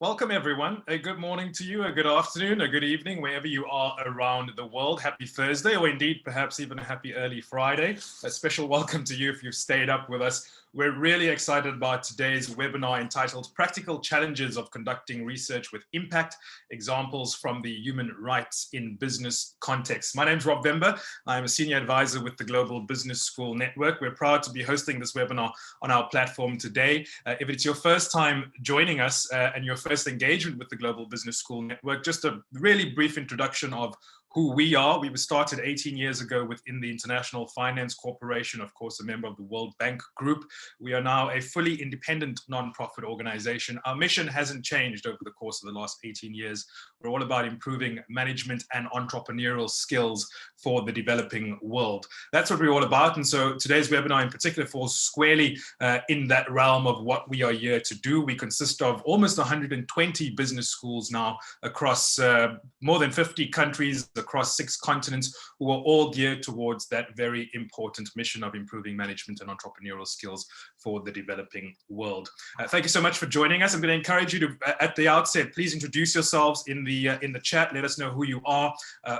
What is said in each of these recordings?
Welcome, everyone. A good morning to you, a good afternoon, a good evening, wherever you are around the world. Happy Thursday, or indeed, perhaps even a happy early Friday. A special welcome to you if you've stayed up with us. We're really excited about today's webinar entitled Practical Challenges of Conducting Research with Impact, Examples from the Human Rights in Business Context. My name's Rob Vember. I'm a senior advisor with the Global Business School Network. We're proud to be hosting this webinar on our platform today. If it's your first time joining us and your first engagement with the Global Business School Network, just a really brief introduction of who we are. We were started 18 years ago within the International Finance Corporation, of course, a member of the World Bank Group. We are now a fully independent nonprofit organization. Our mission hasn't changed over the course of the last 18 years. We're all about improving management and entrepreneurial skills for the developing world. That's what we're all about. And so today's webinar in particular falls squarely in that realm of what we are here to do. We consist of almost 120 business schools now across more than 50 countries, across 6 continents, who are all geared towards that very important mission of improving management and entrepreneurial skills for the developing world. Thank you so much for joining us. I'm going to encourage you to, at the outset, please introduce yourselves in the chat. Let us know who you are,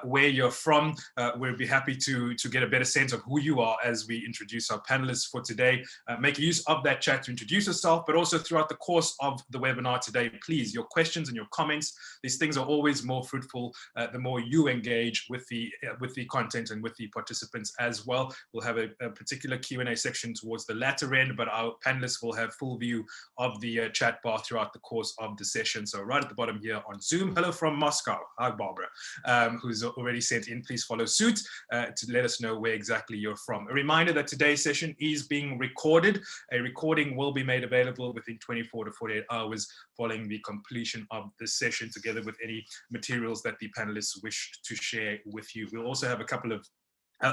where you're from. We'll be happy to get a better sense of who you are as we introduce our panelists for today. Make use of that chat to introduce yourself, but also throughout the course of the webinar today, please, your questions and your comments, these things are always more fruitful the more you engage with the content and with the participants as well. We'll have a particular Q&A section towards the latter end, but our panelists will have full view of the chat bar throughout the course of the session. So right at the bottom here on Zoom, hello from Moscow. Hi, Barbara, who's already sent in. Please follow suit to let us know where exactly you're from. A reminder that today's session is being recorded. A recording will be made available within 24 to 48 hours following the completion of this session, together with any materials that the panelists wish to share with you. We'll also have a couple of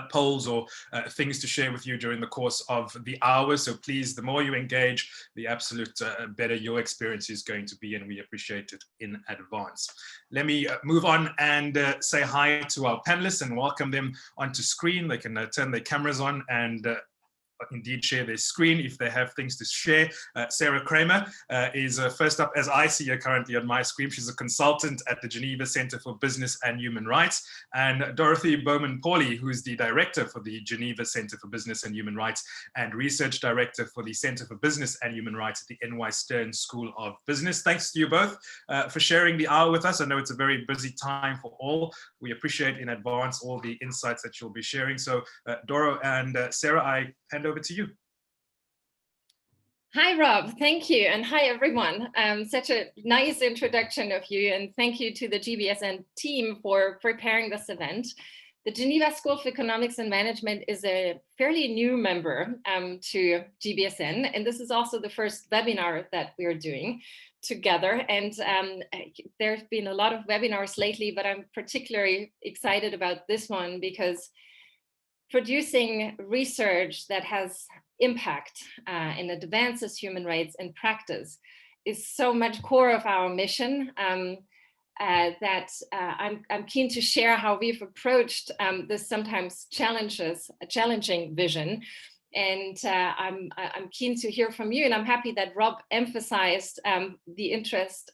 polls or things to share with you during the course of the hour. So please, the more you engage, the absolute better your experience is going to be, and we appreciate it in advance. Let me move on and say hi to our panelists and welcome them onto screen. They can turn their cameras on and indeed share their screen if they have things to share. Sarah Kramer is first up, as I see her currently on my screen. She's a consultant at the Geneva Center for Business and Human Rights. And Dorothy Bowman-Pauly, who is the director for the Geneva Center for Business and Human Rights and research director for the Center for Business and Human Rights at the NY Stern School of Business. Thanks to you both for sharing the hour with us. I know it's a very busy time for all. We appreciate in advance all the insights that you'll be sharing. So Doro and Sarah, I hand over to you. Hi, Rob. Thank you. And hi, everyone. Such a nice introduction of you. And thank you to the GBSN team for preparing this event. The Geneva School of Economics and Management is a fairly new member to GBSN. And this is also the first webinar that we're doing together. And there's been a lot of webinars lately, but I'm particularly excited about this one because producing research that has impact and advances human rights in practice is so much core of our mission that I'm keen to share how we've approached this sometimes challenging vision. And I'm keen to hear from you, and I'm happy that Rob emphasized the interest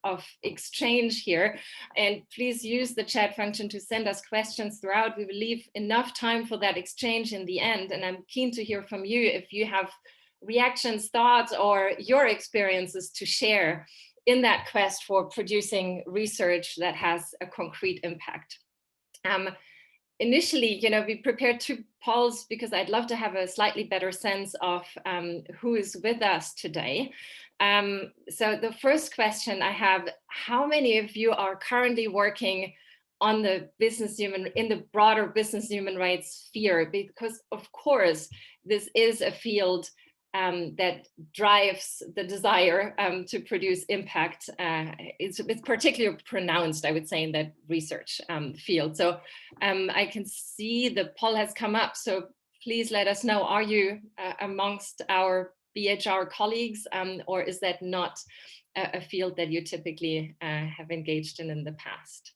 of exchange here. And please use the chat function to send us questions throughout. We will leave enough time for that exchange in the end. And I'm keen to hear from you if you have reactions, thoughts, or your experiences to share in that quest for producing research that has a concrete impact. Initially, we prepared 2 polls because I'd love to have a slightly better sense of who is with us today. So the first question I have, how many of you are currently working on the in the broader business human rights sphere? Because of course, this is a field that drives the desire to produce impact. It's particularly pronounced, I would say, in that research field. So I can see the poll has come up. So please let us know, are you amongst our BHR colleagues, or is that not a field that you typically have engaged in the past?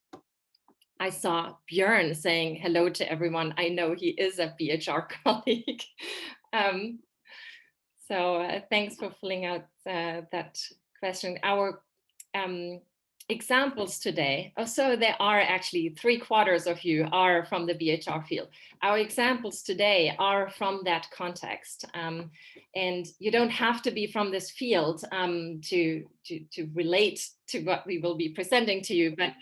I saw Björn saying hello to everyone. I know he is a BHR colleague. So thanks for filling out that question. Our examples today. So there are actually 3/4 of you are from the BHR field. Our examples today are from that context. And you don't have to be from this field to relate to what we will be presenting to you, but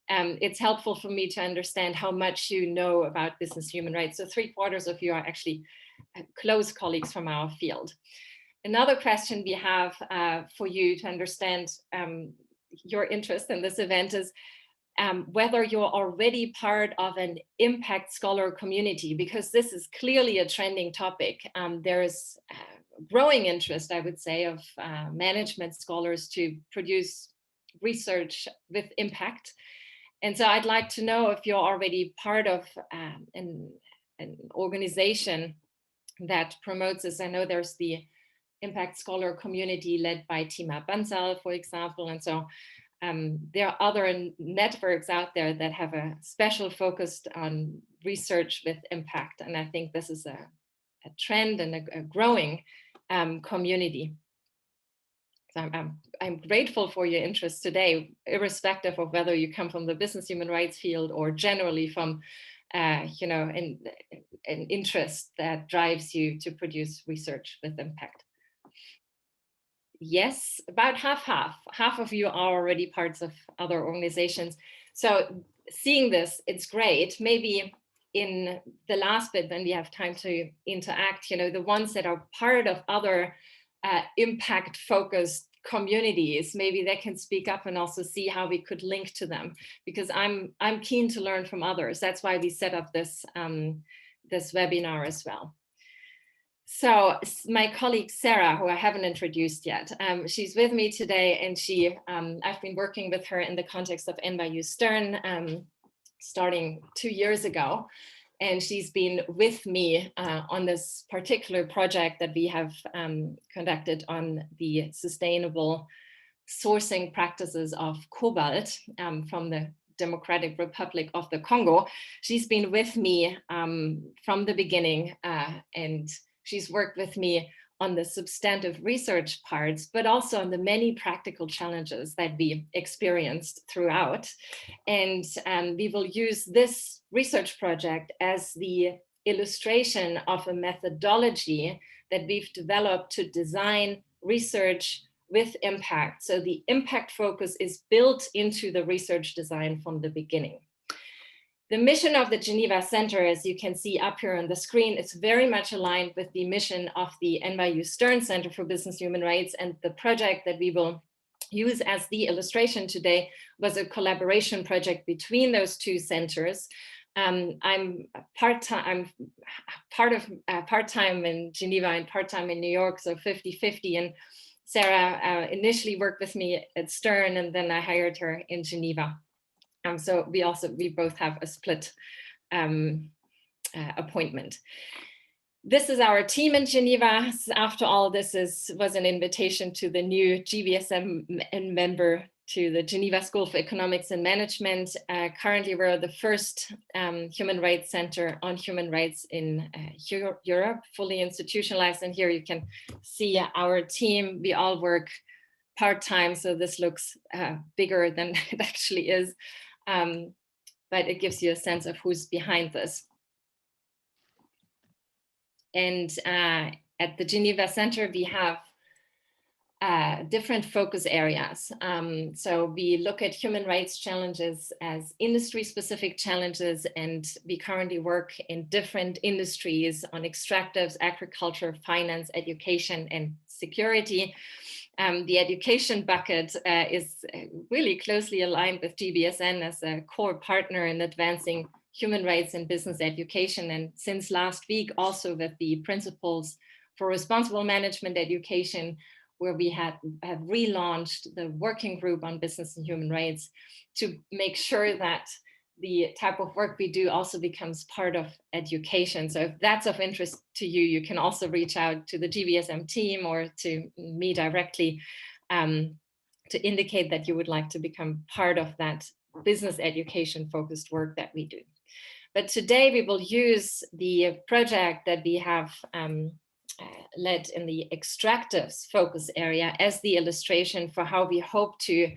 it's helpful for me to understand how much you know about business human rights. So 3/4 of you are actually close colleagues from our field. Another question we have for you to understand your interest in this event is whether you're already part of an impact scholar community, because this is clearly a trending topic. There is growing interest, I would say, of management scholars to produce research with impact. And so I'd like to know if you're already part of an organization that promotes this. I know there's the Impact Scholar community led by Tima Bansal, for example. And so there are other networks out there that have a special focus on research with impact. And I think this is a trend and a growing community. So I'm grateful for your interest today, irrespective of whether you come from the business human rights field or generally from an interest that drives you to produce research with impact. Yes, about half of you are already parts of other organizations. So seeing this, it's great. Maybe in the last bit, when we have time to interact, the ones that are part of other impact focused communities, maybe they can speak up and also see how we could link to them, because I'm keen to learn from others. That's why we set up this this webinar as well. So my colleague Sarah, who I haven't introduced yet, she's with me today, and I've been working with her in the context of NYU Stern starting 2 years ago. And she's been with me on this particular project that we have conducted on the sustainable sourcing practices of cobalt from the Democratic Republic of the Congo. She's been with me from the beginning, and she's worked with me on the substantive research parts, but also on the many practical challenges that we experienced throughout. And we will use this research project as the illustration of a methodology that we've developed to design research with impact. So the impact focus is built into the research design from the beginning. The mission of the Geneva Center, as you can see up here on the screen, is very much aligned with the mission of the NYU Stern Center for Business Human Rights, and the project that we will use as the illustration today was a collaboration project between those two centers. I'm part-time in Geneva and part-time in New York, so 50-50. And Sarah initially worked with me at Stern, and then I hired her in Geneva. So we both have a split appointment. This is our team in Geneva. After all, this was an invitation to the new GBSM member to the Geneva School for Economics and Management. Currently, we're the first human rights center on human rights in Europe, fully institutionalized. And here you can see our team. We all work part-time, so this looks bigger than it actually is. But it gives you a sense of who's behind this. And at the Geneva Center, we have different focus areas. So we look at human rights challenges as industry-specific challenges, and we currently work in different industries on extractives, agriculture, finance, education, and security. The education bucket is really closely aligned with GBSN as a core partner in advancing human rights and business education. And since last week, also with the Principles for Responsible Management Education, where we have relaunched the working group on business and human rights to make sure that the type of work we do also becomes part of education. So if that's of interest to you, you can also reach out to the GBSM team or to me directly to indicate that you would like to become part of that business education focused work that we do. But today we will use the project that we have led in the extractives focus area as the illustration for how we hope to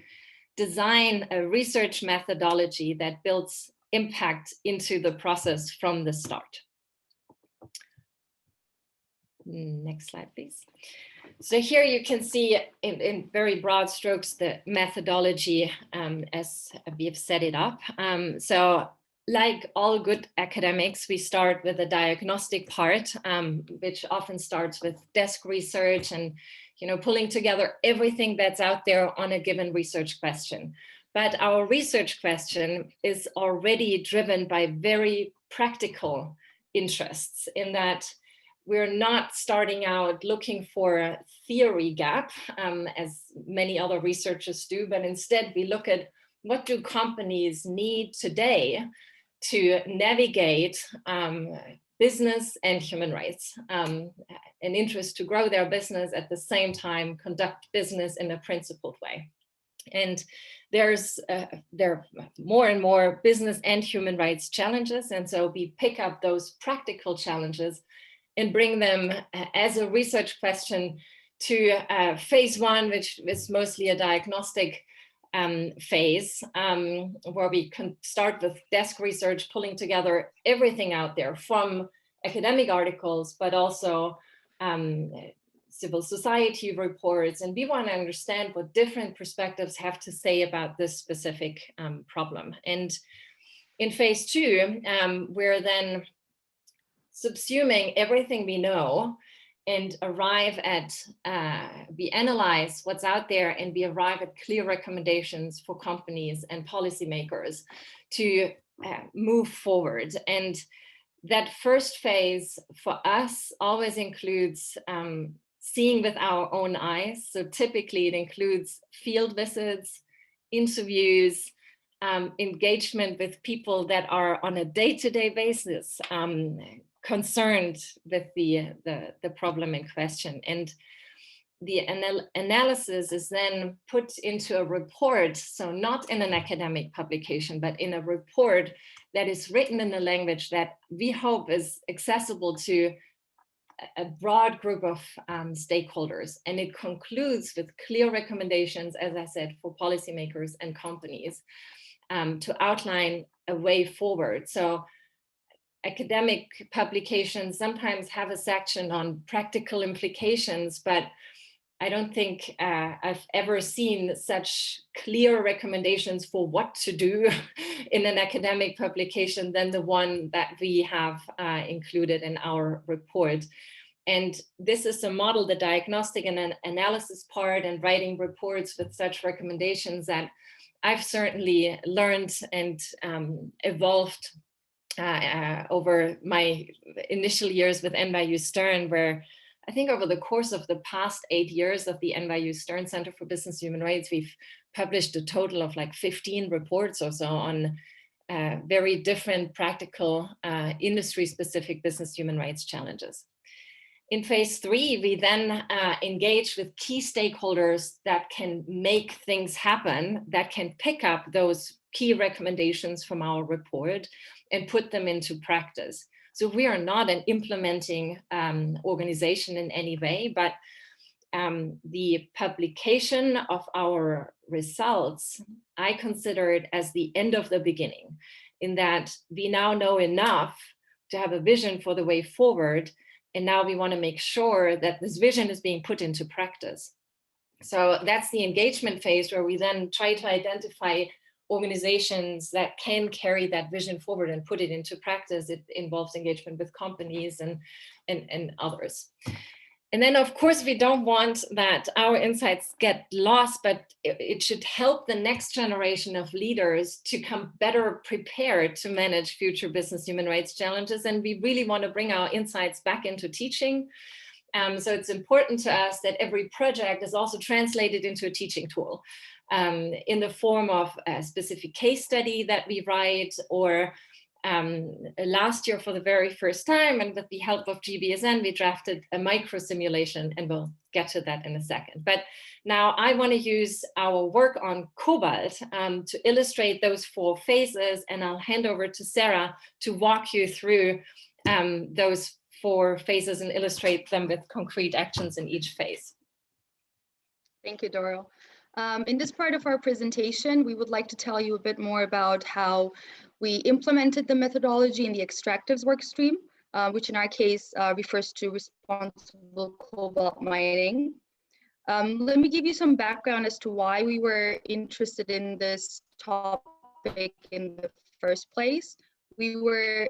design a research methodology that builds impact into the process from the start. Next slide, please. So here you can see in very broad strokes the methodology as we have set it up. So like all good academics, we start with a diagnostic part, which often starts with desk research and pulling together everything that's out there on a given research question. But our research question is already driven by very practical interests, in that we're not starting out looking for a theory gap, as many other researchers do, but instead we look at what do companies need today to navigate business and human rights, an interest to grow their business, at the same time conduct business in a principled way. And there are more and more business and human rights challenges, and so we pick up those practical challenges and bring them as a research question to phase one, which is mostly a diagnostic phase, where we can start with desk research, pulling together everything out there from academic articles, but also civil society reports. And we want to understand what different perspectives have to say about this specific problem. And in phase two, we're then subsuming everything we know and arrive at, we analyze what's out there, and we arrive at clear recommendations for companies and policymakers to move forward. And that first phase for us always includes seeing with our own eyes. So typically it includes field visits, interviews, engagement with people that are on a day-to-day basis concerned with the problem in question. And the analysis is then put into a report, so not in an academic publication, but in a report that is written in a language that we hope is accessible to a broad group of stakeholders. And it concludes with clear recommendations, as I said, for policymakers and companies to outline a way forward. So academic publications sometimes have a section on practical implications, but I don't think I've ever seen such clear recommendations for what to do in an academic publication than the one that we have included in our report. And this is a model, the diagnostic and analysis part, and writing reports with such recommendations, that I've certainly learned and evolved over my initial years with NYU Stern, where I think over the course of the past 8 years of the NYU Stern Center for Business Human Rights, we've published a total of like 15 reports or so on very different practical industry-specific business human rights challenges. In phase three, we then engage with key stakeholders that can make things happen, that can pick up those key recommendations from our report and put them into practice. So we are not an implementing organization in any way, but the publication of our results, I consider it as the end of the beginning, in that we now know enough to have a vision for the way forward. And now we want to make sure that this vision is being put into practice. So that's the engagement phase, where we then try to identify organizations that can carry that vision forward and put it into practice. It involves engagement with companies and others. And then, of course, we don't want that our insights get lost, but it should help the next generation of leaders to come better prepared to manage future business human rights challenges. And we really want to bring our insights back into teaching. So it's important to us that every project is also translated into a teaching tool in the form of a specific case study that we write, or last year for the very first time, and with the help of GBSN, we drafted a micro simulation, and we'll get to that in a second. But now I want to use our work on Cobalt to illustrate those 4 phases, and I'll hand over to Sarah to walk you through those 4 phases and illustrate them with concrete actions in each phase. Thank you, Doral. In this part of our presentation, we would like to tell you a bit more about how we implemented the methodology in the extractives workstream, which in our case refers to responsible cobalt mining. Let me give you some background as to why we were interested in this topic in the first place. We were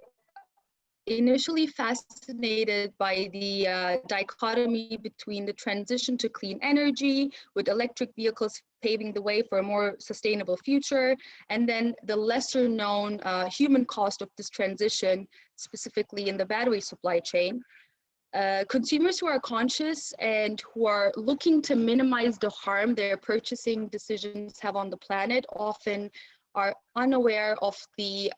initially fascinated by the dichotomy between the transition to clean energy, with electric vehicles paving the way for a more sustainable future, and then the lesser known human cost of this transition, specifically in the battery supply chain. Consumers who are conscious and who are looking to minimize the harm their purchasing decisions have on the planet often are unaware of the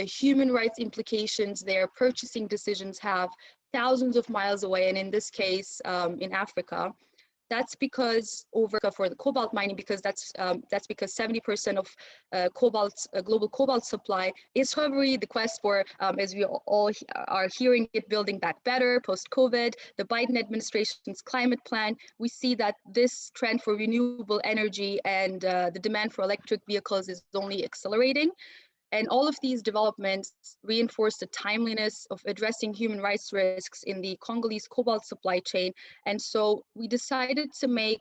human rights implications their purchasing decisions have thousands of miles away, and in this case, in Africa. That's because for the cobalt mining, because that's because 70% of global cobalt supply is recovery. The quest for, as we all are hearing it, building back better post-COVID, the Biden administration's climate plan, we see that this trend for renewable energy and the demand for electric vehicles is only accelerating. And all of these developments reinforce the timeliness of addressing human rights risks in the Congolese cobalt supply chain. And so we decided to make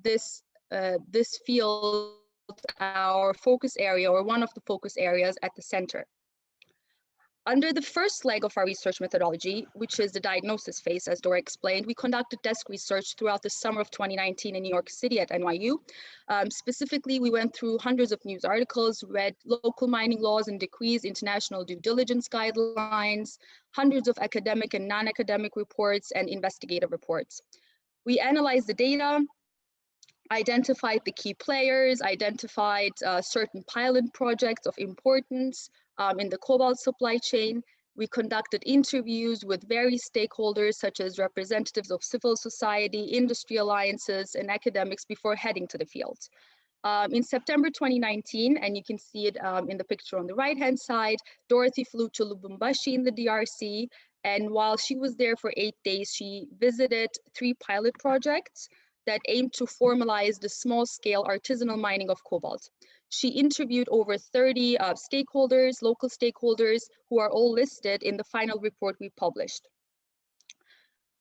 this field our focus area, or one of the focus areas at the center. Under the first leg of our research methodology, which is the diagnosis phase, as Dora explained, we conducted desk research throughout the summer of 2019 in New York City at NYU. Specifically, we went through hundreds of news articles, read local mining laws and decrees, international due diligence guidelines, hundreds of academic and non-academic reports, and investigative reports. We analyzed the data, identified the key players, identified certain pilot projects of importance in the cobalt supply chain. We conducted interviews with various stakeholders, such as representatives of civil society, industry alliances, and academics before heading to the field. In September 2019, and you can see it in the picture on the right-hand side, Dorothy flew to Lubumbashi in the DRC. And while she was there for 8 days, she visited 3 pilot projects that aimed to formalize the small-scale artisanal mining of cobalt. She interviewed over 30 stakeholders, local stakeholders, who are all listed in the final report we published.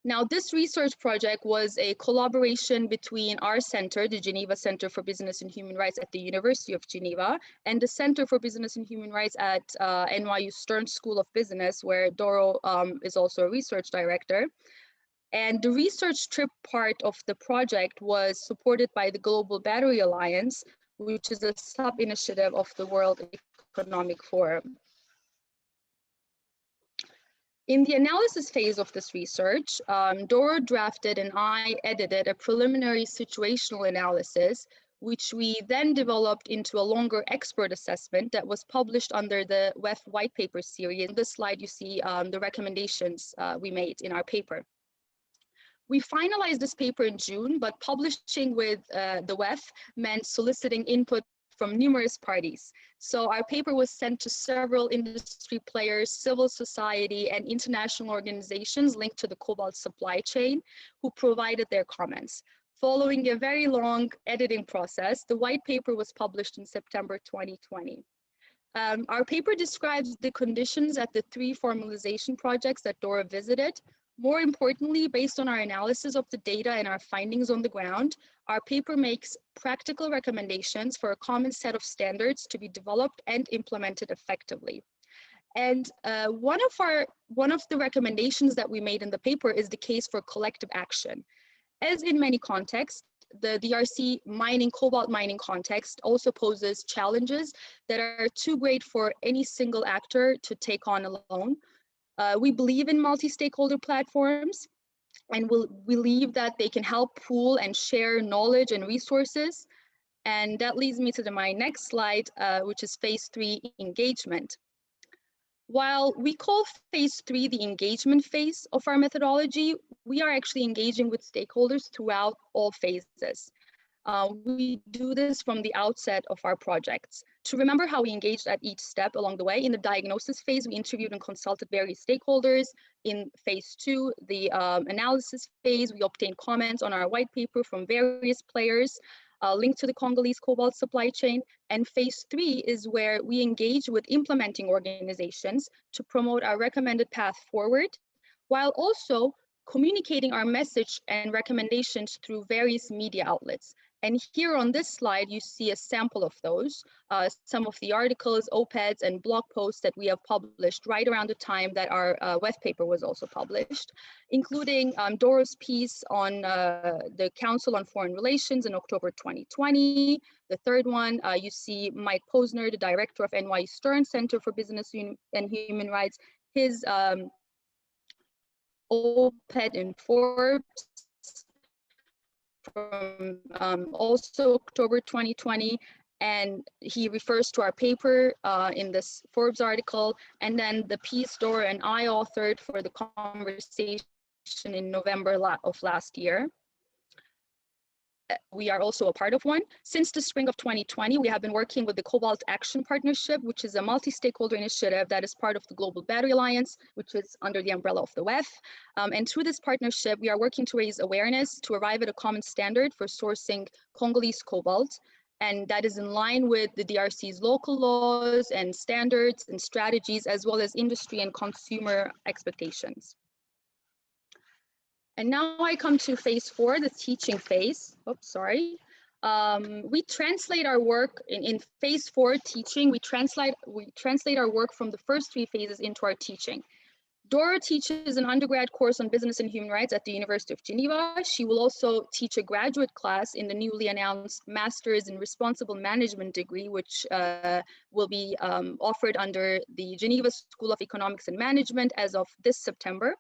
Now, this research project was a collaboration between our center, the Geneva Center for Business and Human Rights at the University of Geneva, and the Center for Business and Human Rights at NYU Stern School of Business, where Doro is also a research director. And the research trip part of the project was supported by the Global Battery Alliance, which is a sub-initiative of the World Economic Forum. In the analysis phase of this research, Doro drafted and I edited a preliminary situational analysis, which we then developed into a longer expert assessment that was published under the WEF white paper series. In this slide, you see the recommendations we made in our paper. We finalized this paper in June, but publishing with the WEF meant soliciting input from numerous parties. So our paper was sent to several industry players, civil society, and international organizations linked to the cobalt supply chain, who provided their comments. Following a very long editing process, the white paper was published in September 2020. Our paper describes the conditions at the 3 formalization projects that Dora visited. More importantly, based on our analysis of the data and our findings on the ground, our paper makes practical recommendations for a common set of standards to be developed and implemented effectively. And one of the recommendations that we made in the paper is the case for collective action. As in many contexts, the DRC cobalt mining context also poses challenges that are too great for any single actor to take on alone. We believe in multi-stakeholder platforms, and we believe that they can help pool and share knowledge and resources. And that leads me to my next slide, which is phase 3, engagement. While we call phase 3 the engagement phase of our methodology, we are actually engaging with stakeholders throughout all phases. We do this from the outset of our projects. To remember how we engaged at each step along the way, in the diagnosis phase, we interviewed and consulted various stakeholders. In phase 2, the analysis phase, we obtained comments on our white paper from various players linked to the Congolese cobalt supply chain. And phase 3 is where we engage with implementing organizations to promote our recommended path forward, while also communicating our message and recommendations through various media outlets. And here on this slide, you see a sample of those, some of the articles, op-eds, and blog posts that we have published right around the time that our web paper was also published, including Doro's piece on the Council on Foreign Relations in October 2020. The third one, you see Mike Posner, the director of NYU Stern Center for Business and Human Rights, his op-ed in Forbes from also October 2020, and he refers to our paper in this Forbes article, and then the piece Dora and I authored for the conversation in November of last year. We are also a part of one. Since the spring of 2020, we have been working with the Cobalt Action Partnership, which is a multi-stakeholder initiative that is part of the Global Battery Alliance, which is under the umbrella of the WEF. And through this partnership, we are working to raise awareness to arrive at a common standard for sourcing Congolese cobalt. And that is in line with the DRC's local laws and standards and strategies, as well as industry and consumer expectations. And now I come to phase 4, the teaching phase. Oops, sorry. We translate our work in phase 4 teaching. We translate our work from the first 3 phases into our teaching. Dora teaches an undergrad course on business and human rights at the University of Geneva. She will also teach a graduate class in the newly announced Master's in Responsible Management degree, which will be offered under the Geneva School of Economics and Management as of this September.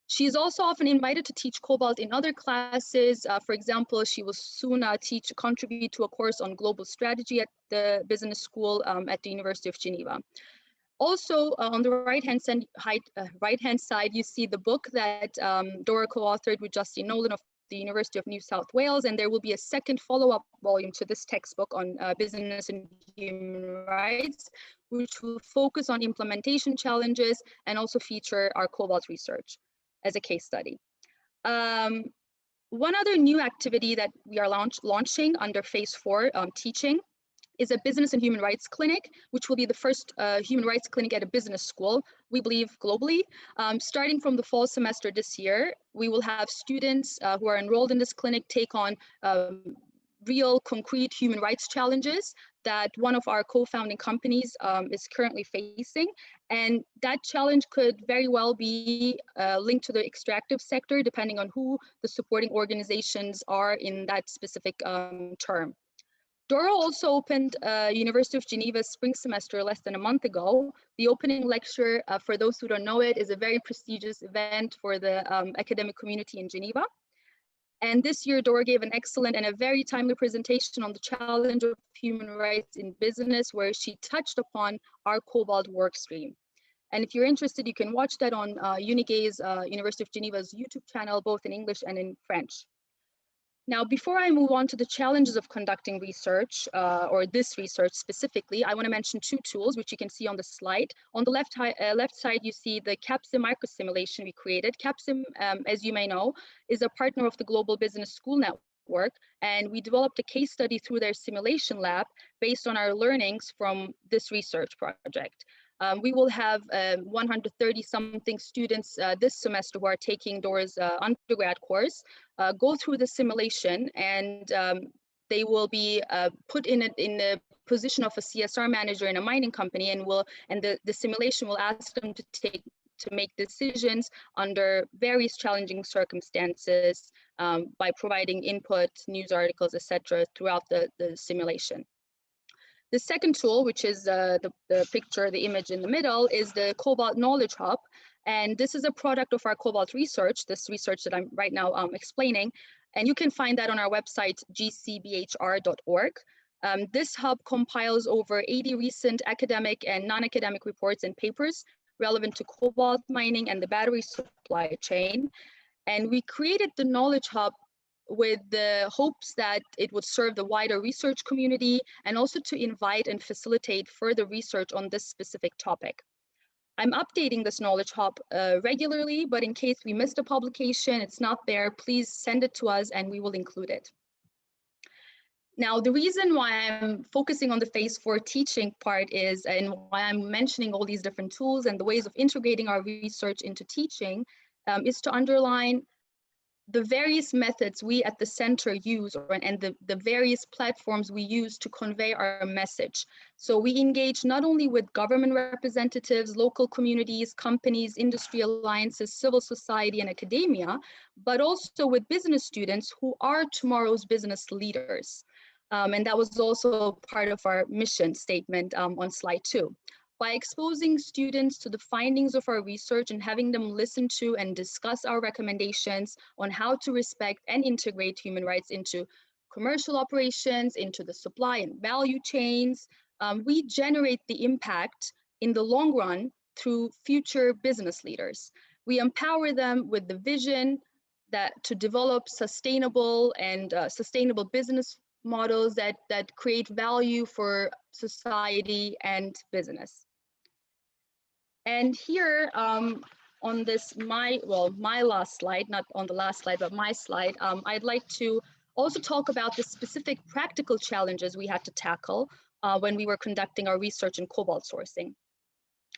She is also often invited to teach cobalt in other classes. For example, she will soon contribute to a course on global strategy at the business school at the University of Geneva. Also, on the right-hand side, you see the book that Dora co-authored with Justine Nolan of the University of New South Wales, and there will be a second follow-up volume to this textbook on business and human rights, which will focus on implementation challenges and also feature our cobalt research as a case study. One other new activity that we are launching under phase 4 teaching is a business and human rights clinic, which will be the first human rights clinic at a business school, we believe globally. Starting from the fall semester this year, we will have students who are enrolled in this clinic take on real concrete human rights challenges that one of our co-founding companies is currently facing. And that challenge could very well be linked to the extractive sector, depending on who the supporting organizations are in that specific term. Dora also opened University of Geneva's spring semester less than a month ago. The opening lecture, for those who don't know it, is a very prestigious event for the academic community in Geneva. And this year, Dora gave an excellent and a very timely presentation on the challenge of human rights in business, where she touched upon our cobalt work stream. And if you're interested, you can watch that on UNIGAY's University of Geneva's YouTube channel, both in English and in French. Now, before I move on to the challenges of conducting research, or this research specifically, I want to mention 2 tools, which you can see on the slide. On the left side, you see the CAPSIM microsimulation we created. CAPSIM, as you may know, is a partner of the Global Business School Network, and we developed a case study through their simulation lab based on our learnings from this research project. We will have 130-something students this semester who are taking Dora's undergrad course, go through the simulation, and they will be put in the position of a CSR manager in a mining company, and the simulation will ask them to make decisions under various challenging circumstances by providing input, news articles, etc., throughout the simulation. The second tool, which is the picture, the image in the middle, is the Cobalt Knowledge Hub. And this is a product of our cobalt research, this research that I'm right now explaining. And you can find that on our website, gcbhr.org. This hub compiles over 80 recent academic and non-academic reports and papers relevant to cobalt mining and the battery supply chain. And we created the Knowledge Hub with the hopes that it would serve the wider research community and also to invite and facilitate further research on this specific topic. I'm updating this knowledge hub regularly, but in case we missed a publication, it's not there, please send it to us and we will include it. Now, the reason why I'm focusing on the phase 4 teaching part is, and why I'm mentioning all these different tools and the ways of integrating our research into teaching, is to underline the various methods we at the center use, and the various platforms we use to convey our message. So we engage not only with government representatives, local communities, companies, industry alliances, civil society, and academia, but also with business students who are tomorrow's business leaders. And that was also part of our mission statement on slide 2. By exposing students to the findings of our research and having them listen to and discuss our recommendations on how to respect and integrate human rights into commercial operations, into the supply and value chains, we generate the impact in the long run through future business leaders. We empower them with the vision to develop sustainable and sustainable business models that create value for society and business. And here on this, my last slide, not on the last slide, but my slide, I'd like to also talk about the specific practical challenges we had to tackle when we were conducting our research in cobalt sourcing.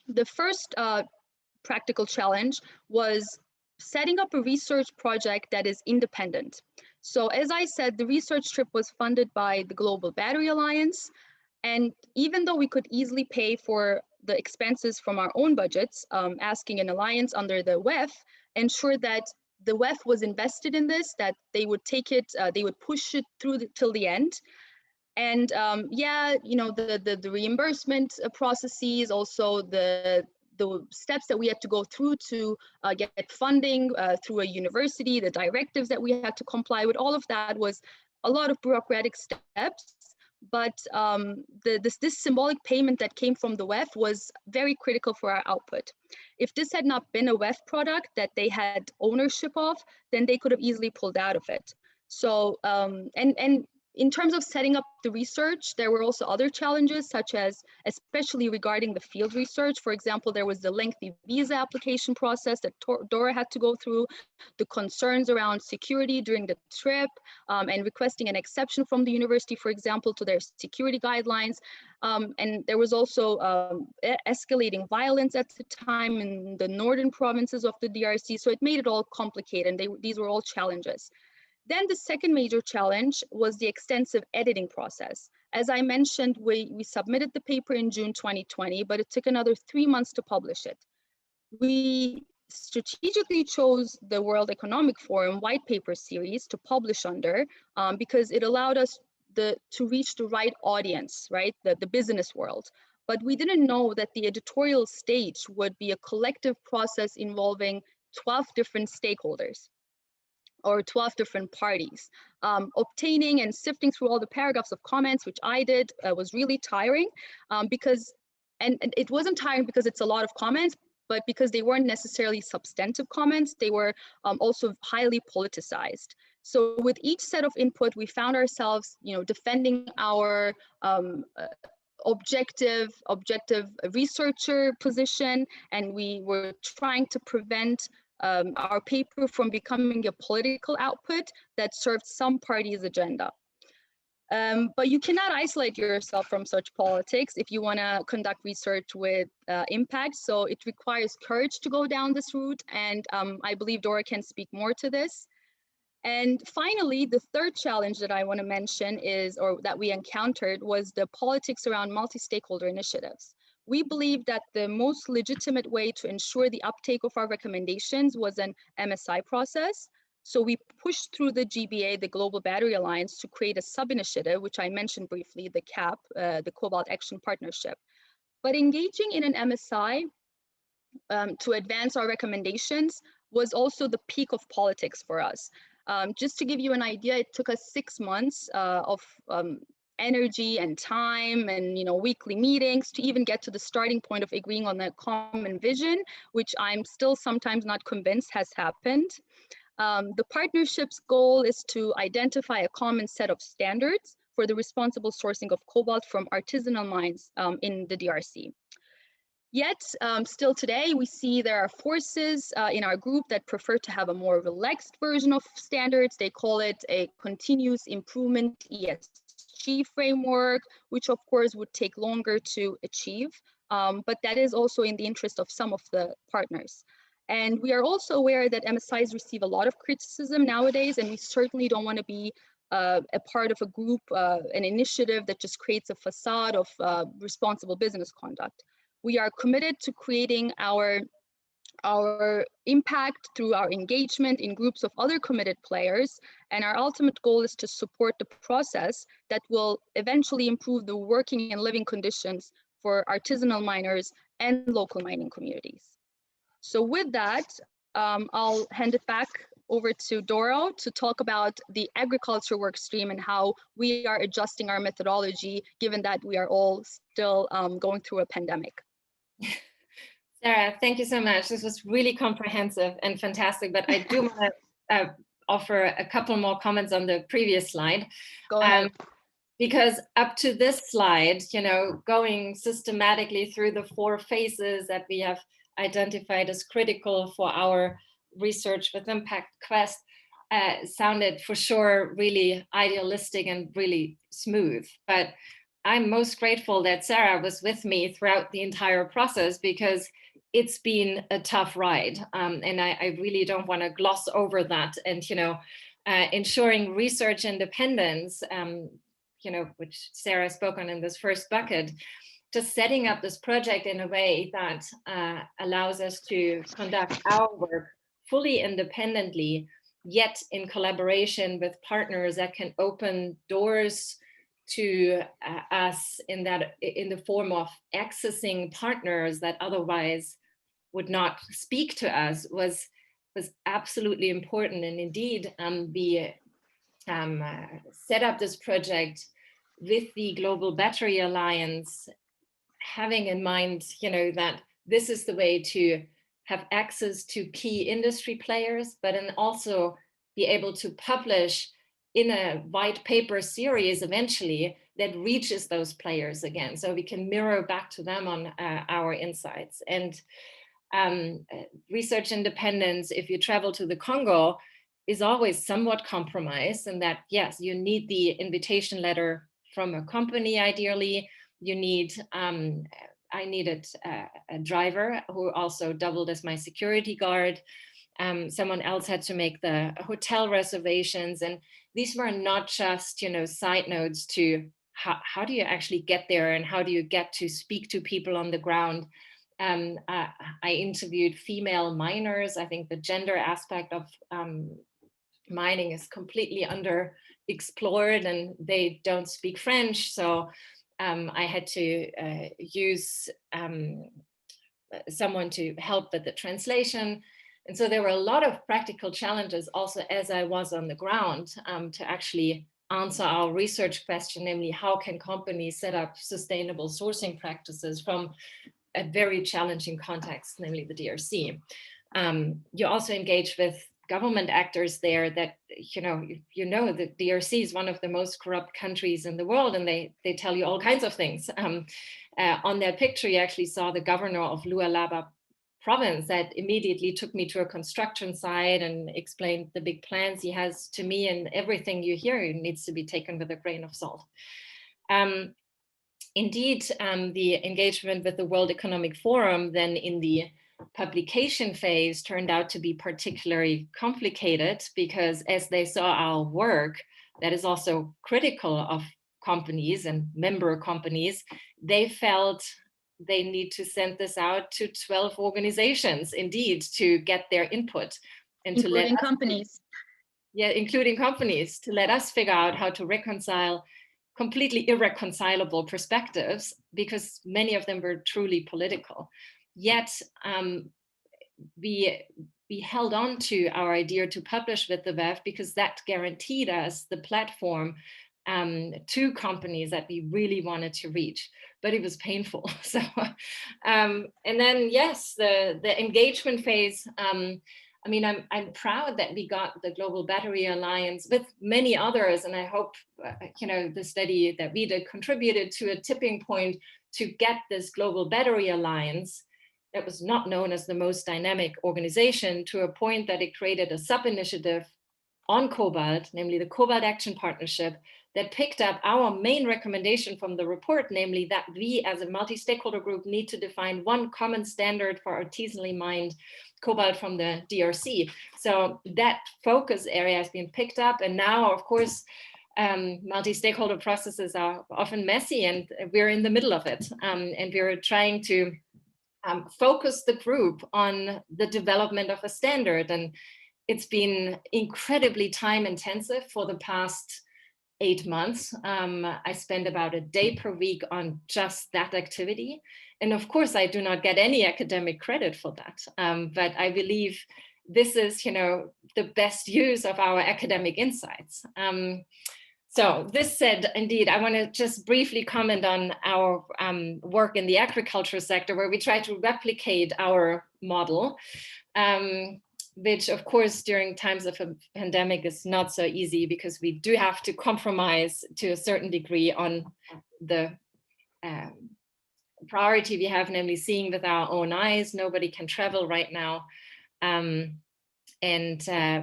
The first practical challenge was setting up a research project that is independent. So as I said, the research trip was funded by the Global Battery Alliance. And even though we could easily pay for the expenses from our own budgets, asking an alliance under the WEF, ensure that the WEF was invested in this, that they would take it, they would push it through till the end. And yeah, you know, the reimbursement processes, also the steps that we had to go through to get funding through a university, the directives that we had to comply with, all of that was a lot of bureaucratic steps. But this symbolic payment that came from the WEF was very critical for our output. If this had not been a WEF product that they had ownership of, then they could have easily pulled out of it. So, and in terms of setting up the research, there were also other challenges, such as, especially regarding the field research. For example, there was the lengthy visa application process that Dora had to go through, the concerns around security during the trip, and requesting an exception from the university, for example, to their security guidelines. And there was also escalating violence at the time in the northern provinces of the DRC. So it made it all complicated, and these were all challenges. Then the second major challenge was the extensive editing process. As I mentioned, we submitted the paper in June 2020, but it took another 3 months to publish it. We strategically chose the World Economic Forum white paper series to publish under because it allowed us to reach the right audience, right? The business world. But we didn't know that the editorial stage would be a collective process involving 12 different stakeholders, or 12 different parties. Obtaining and sifting through all the paragraphs of comments, which I did, was really tiring because it wasn't tiring because it's a lot of comments, but because they weren't necessarily substantive comments, they were also highly politicized. So with each set of input, we found ourselves, you know, defending our objective researcher position, and we were trying to prevent our paper from becoming a political output that served some party's agenda. But you cannot isolate yourself from such politics if you want to conduct research with impact. So it requires courage to go down this route. And I believe Dora can speak more to this. And finally, the third challenge that I want to mention is, or that we encountered, was the politics around multi-stakeholder initiatives. We believe that the most legitimate way to ensure the uptake of our recommendations was an MSI process. So we pushed through the GBA, the Global Battery Alliance, to create a sub-initiative, which I mentioned briefly, the CAP, the Cobalt Action Partnership. But engaging in an MSI to advance our recommendations was also the peak of politics for us. Just to give you an idea, it took us 6 months of energy and time and, you know, weekly meetings to even get to the starting point of agreeing on a common vision, which I'm still sometimes not convinced has happened. The partnership's goal is to identify a common set of standards for the responsible sourcing of cobalt from artisanal mines in the DRC. Yet, still today, we see there are forces in our group that prefer to have a more relaxed version of standards. They call it a continuous improvement ESG framework, which of course would take longer to achieve, but that is also in the interest of some of the partners. And we are also aware that MSIs receive a lot of criticism nowadays, and we certainly don't want to be a part of a group, an initiative that just creates a facade of responsible business conduct. We are committed to creating our impact through our engagement in groups of other committed players. And our ultimate goal is to support the process that will eventually improve the working and living conditions for artisanal miners and local mining communities. So with that, I'll hand it back over to Doro to talk about the agriculture work stream and how we are adjusting our methodology, given that we are all still going through a pandemic. Sarah, thank you so much. This was really comprehensive and fantastic, but I do want to offer a couple more comments on the previous slide. Go ahead. Because up to this slide, you know, going systematically through the 4 phases that we have identified as critical for our research with impact quest sounded for sure really idealistic and really smooth. But I'm most grateful that Sarah was with me throughout the entire process, because it's been a tough ride. And I really don't want to gloss over that. And, you know, ensuring research independence, you know, which Sarah spoke on in this first bucket, just setting up this project in a way that allows us to conduct our work fully independently, yet in collaboration with partners that can open doors to us in the form of accessing partners that otherwise would not speak to us was absolutely important. And indeed, we set up this project with the Global Battery Alliance, having in mind, you know, that this is the way to have access to key industry players, but then also be able to publish in a white paper series eventually that reaches those players again, so we can mirror back to them on our insights. And research independence, if you travel to the Congo, is always somewhat compromised, and that, yes, you need the invitation letter from a company, ideally. You need, I needed a driver who also doubled as my security guard. Someone else had to make the hotel reservations. And these were not just, you know, side notes to how do you actually get there and how do you get to speak to people on the ground. I interviewed female miners. I think the gender aspect of mining is completely underexplored, and they don't speak French. So I had to use someone to help with the translation. And so there were a lot of practical challenges also as I was on the ground to actually answer our research question, namely how can companies set up sustainable sourcing practices from a very challenging context, namely the DRC. You also engage with government actors there that, you know, the DRC is one of the most corrupt countries in the world, and they tell you all kinds of things. On that picture, you actually saw the governor of Lualaba province that immediately took me to a construction site and explained the big plans he has to me, and everything you hear needs to be taken with a grain of salt. Indeed, the engagement with the World Economic Forum then in the publication phase turned out to be particularly complicated, because as they saw our work that is also critical of companies and member companies, they felt they need to send this out to 12 organizations, indeed, to get their input. And including companies. Yeah, including companies, to let us figure out how to reconcile completely irreconcilable perspectives, because many of them were truly political. Yet we held on to our idea to publish with the WEF, because that guaranteed us the platform to companies that we really wanted to reach, but it was painful. So, and then yes, the engagement phase I mean, I'm proud that we got the Global Battery Alliance with many others, and I hope the study that we did contributed to a tipping point to get this Global Battery Alliance that was not known as the most dynamic organization to a point that it created a sub-initiative on cobalt, namely the Cobalt Action Partnership, that picked up our main recommendation from the report, namely that we as a multi-stakeholder group need to define one common standard for artisanally mined cobalt from the DRC. So that focus area has been picked up, and now, of course, multi-stakeholder processes are often messy, and we're in the middle of it. And we're trying to focus the group on the development of a standard. And it's been incredibly time intensive for the past 8 months. I spend about a day per week on just that activity. And of course, I do not get any academic credit for that. But I believe this is, the best use of our academic insights. So this said, indeed, I want to just briefly comment on our work in the agriculture sector, where we try to replicate our model, which of course during times of a pandemic is not so easy, because we do have to compromise to a certain degree on the priority we have, namely seeing with our own eyes. Nobody can travel right now. And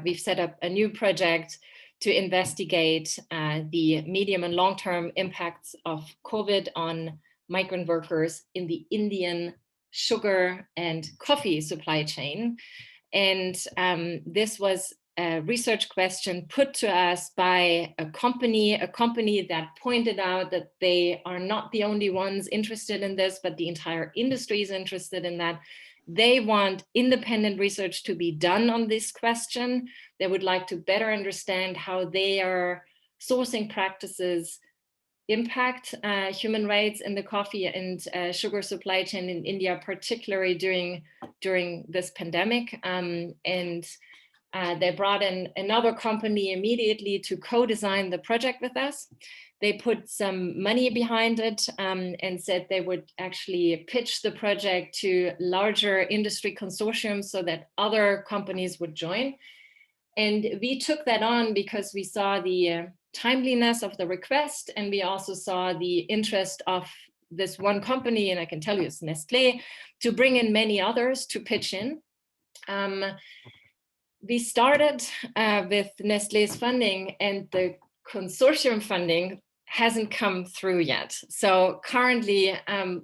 we've set up a new project to investigate the medium and long-term impacts of COVID on migrant workers in the Indian sugar and coffee supply chain. And this was a research question put to us by a company that pointed out that they are not the only ones interested in this, but the entire industry is interested in that. They want independent research to be done on this question. They would like to better understand how their sourcing practices impact human rights in the coffee and sugar supply chain in India, particularly during this pandemic. And they brought in another company immediately to co-design the project with us. They put some money behind it and said they would actually pitch the project to larger industry consortiums so that other companies would join. And we took that on because we saw the timeliness of the request, and we also saw the interest of this one company, and I can tell you it's Nestlé, to bring in many others to pitch in. We started with Nestlé's funding, and the consortium funding hasn't come through yet. So currently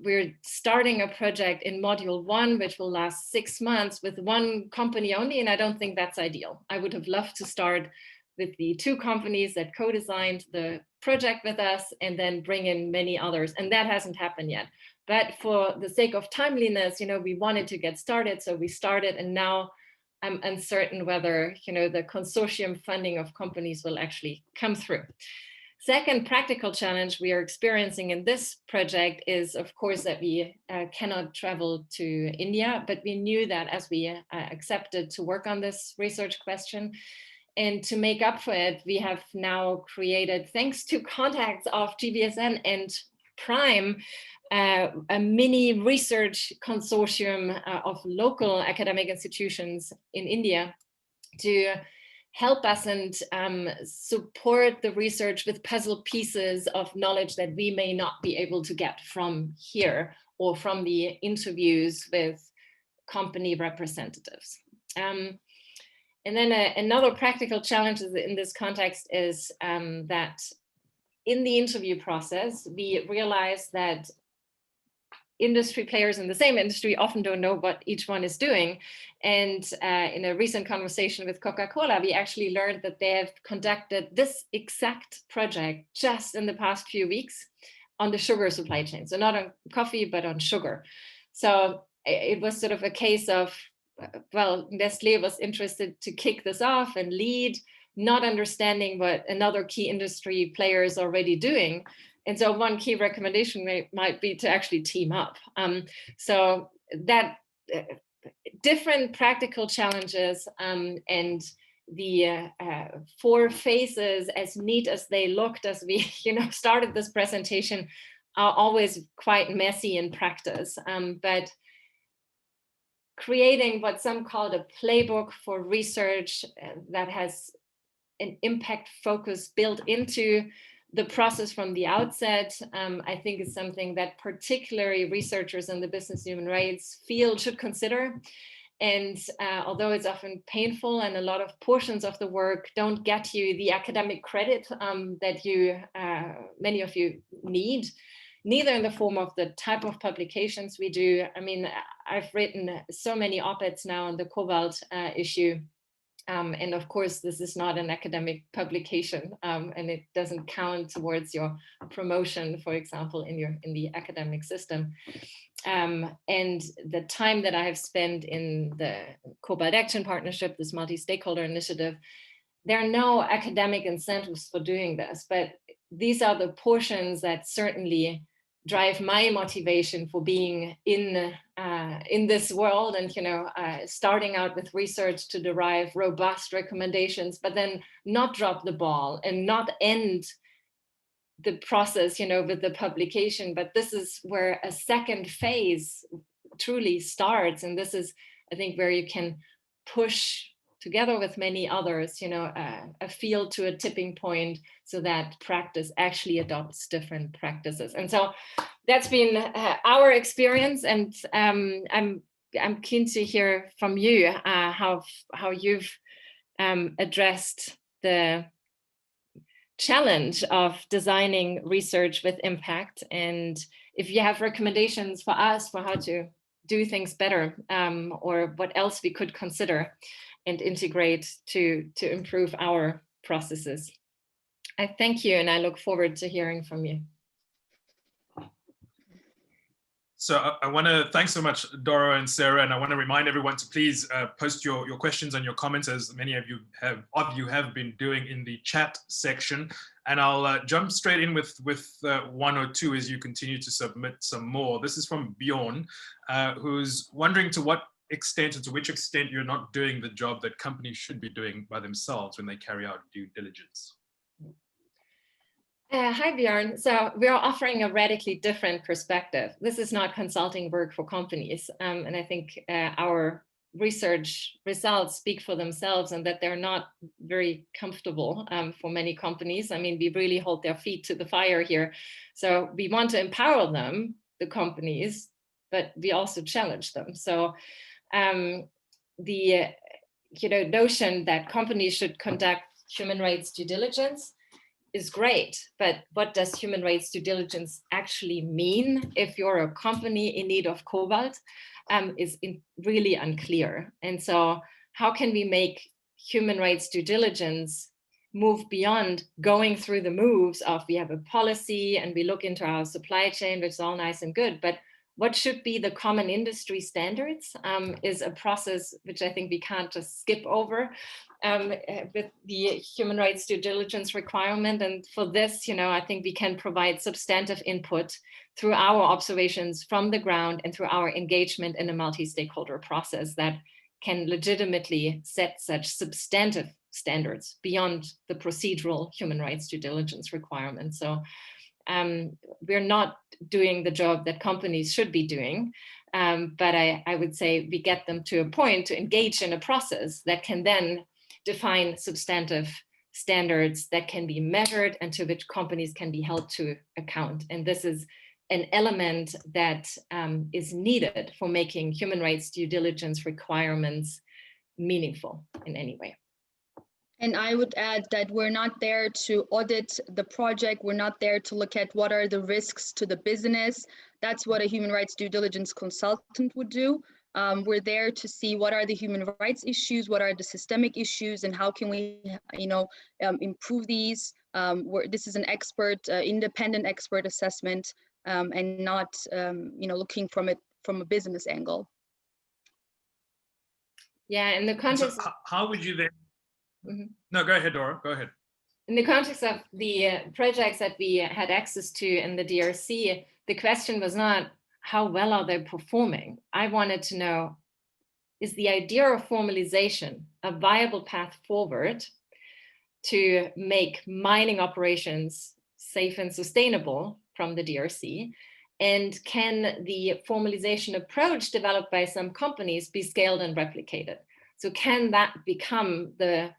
we're starting a project in module 1, which will last 6 months with one company only, and I don't think that's ideal. I would have loved to start with the 2 companies that co-designed the project with us and then bring in many others, and that hasn't happened yet. But for the sake of timeliness, we wanted to get started, so we started, and now I'm uncertain whether the consortium funding of companies will actually come through. Second practical challenge we are experiencing in this project is, of course, that we cannot travel to India, but we knew that as we accepted to work on this research question. And to make up for it, we have now created, thanks to contacts of GBSN and Prime, a mini research consortium of local academic institutions in India to help us and support the research with puzzle pieces of knowledge that we may not be able to get from here or from the interviews with company representatives. And then another practical challenge in this context is that in the interview process, we realized that industry players in the same industry often don't know what each one is doing. And in a recent conversation with Coca-Cola, we actually learned that they have conducted this exact project just in the past few weeks on the sugar supply chain. So not on coffee, but on sugar. So it was sort of a case of, well, Nestlé was interested to kick this off and lead, not understanding what another key industry player is already doing. And so one key recommendation might be to actually team up. So that different practical challenges and the 4 phases, as neat as they looked as we started this presentation, are always quite messy in practice. But creating what some called a playbook for research that has an impact focus built into the process from the outset, I think is something that particularly researchers in the business human rights field should consider. And although it's often painful and a lot of portions of the work don't get you the academic credit that many of you need, neither in the form of the type of publications we do. I mean, I've written so many op-eds now on the cobalt issue. And of course, this is not an academic publication, and it doesn't count towards your promotion, for example, in the academic system. And the time that I have spent in the Cobalt Action Partnership, this multi-stakeholder initiative, there are no academic incentives for doing this, but these are the portions that certainly drive my motivation for being in this world, and starting out with research to derive robust recommendations, but then not drop the ball and not end the process with the publication. But this is where a second phase truly starts, and this is, I think, where you can push together with many others, a field to a tipping point so that practice actually adopts different practices. And so that's been our experience, and I'm keen to hear from you how you've addressed the challenge of designing research with impact, and if you have recommendations for us for how to do things better, or what else we could consider and integrate to improve our processes. I thank you, and I look forward to hearing from you. So I want to thanks so much, Doro and Sarah, and I want to remind everyone to please post your questions and your comments, as many of you have been doing in the chat section. And I'll jump straight in with one or two as you continue to submit some more. This is from Bjorn, who's wondering to what extent and to which extent you're not doing the job that companies should be doing by themselves when they carry out due diligence. Hi, Bjorn. So we are offering a radically different perspective. This is not consulting work for companies. And I think our research results speak for themselves, and that they're not very comfortable for many companies. I mean, we really hold their feet to the fire here. So we want to empower them, the companies, but we also challenge them. So the notion that companies should conduct human rights due diligence is great, but what does human rights due diligence actually mean if you're a company in need of cobalt is really unclear. And so how can we make human rights due diligence move beyond going through the moves of we have a policy and we look into our supply chain, which is all nice and good, but what should be the common industry standards is a process which I think we can't just skip over with the human rights due diligence requirement. And for this, I think we can provide substantive input through our observations from the ground and through our engagement in a multi-stakeholder process that can legitimately set such substantive standards beyond the procedural human rights due diligence requirements. So we're not doing the job that companies should be doing, but I would say we get them to a point to engage in a process that can then define substantive standards that can be measured and to which companies can be held to account. And this is an element that is needed for making human rights due diligence requirements meaningful in any way. And I would add that we're not there to audit the project. We're not there to look at what are the risks to the business. That's what a human rights due diligence consultant would do. We're there to see what are the human rights issues, what are the systemic issues, and how can we, improve these. This is an expert, independent expert assessment, and not, looking from a business angle. Yeah, in the context. So how would you then? Mm-hmm. No, go ahead, Dora. Go ahead. In the context of the projects that we had access to in the DRC, the question was not how well are they performing. I wanted to know, is the idea of formalization a viable path forward to make mining operations safe and sustainable from the DRC? And can the formalization approach developed by some companies be scaled and replicated? So can that become the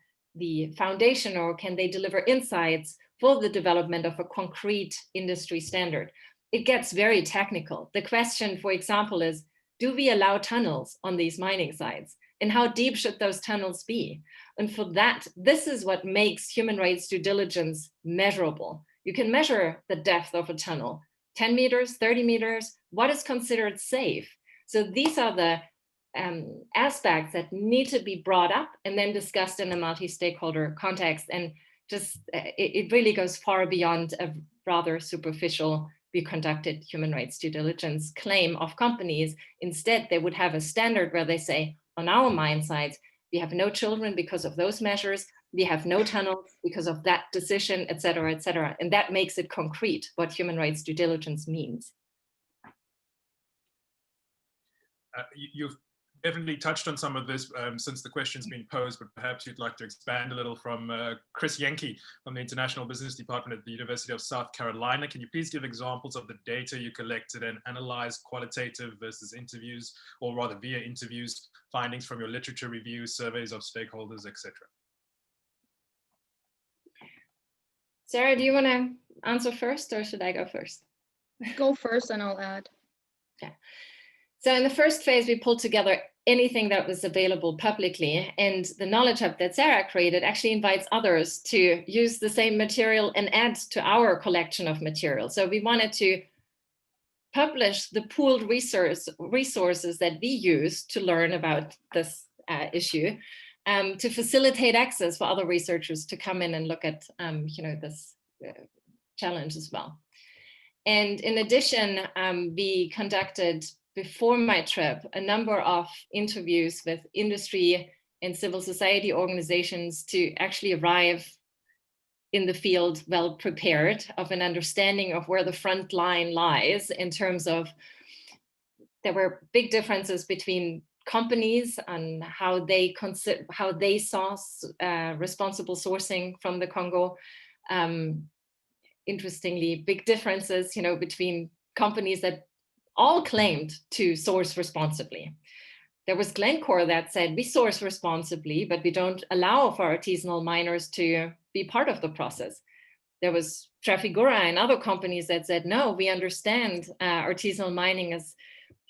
foundation, or can they deliver insights for the development of a concrete industry standard? It gets very technical. The question, for example, is, do we allow tunnels on these mining sites? And how deep should those tunnels be? And for that, this is what makes human rights due diligence measurable. You can measure the depth of a tunnel, 10 meters, 30 meters, what is considered safe? So these are the aspects that need to be brought up and then discussed in a multi-stakeholder context. And just, it really goes far beyond a rather superficial, we conducted human rights due diligence claim of companies. Instead, they would have a standard where they say, on our mine sites, we have no children because of those measures, we have no tunnels because of that decision, et cetera, et cetera. And that makes it concrete what human rights due diligence means. You've definitely touched on some of this since the question's been posed, but perhaps you'd like to expand a little from Chris Yankee from the International Business Department at the University of South Carolina. Can you please give examples of the data you collected and analyzed, qualitative versus interviews, or rather via interviews, findings from your literature reviews, surveys of stakeholders, etc.? Sarah, do you want to answer first, or should I go first? Go first and I'll add. Yeah. So in the first phase, we pulled together anything that was available publicly, and the Knowledge Hub that Sarah created actually invites others to use the same material and add to our collection of material. So we wanted to publish the pooled resources that we use to learn about this issue, to facilitate access for other researchers to come in and look at this challenge as well. And in addition, we conducted, before my trip, a number of interviews with industry and civil society organizations to actually arrive in the field well prepared, of an understanding of where the front line lies in terms of, there were big differences between companies and how they saw responsible sourcing from the Congo. Interestingly, big differences, between companies that all claimed to source responsibly. There was Glencore that said, we source responsibly, but we don't allow for artisanal miners to be part of the process. There was Trafigura and other companies that said, no, we understand artisanal mining as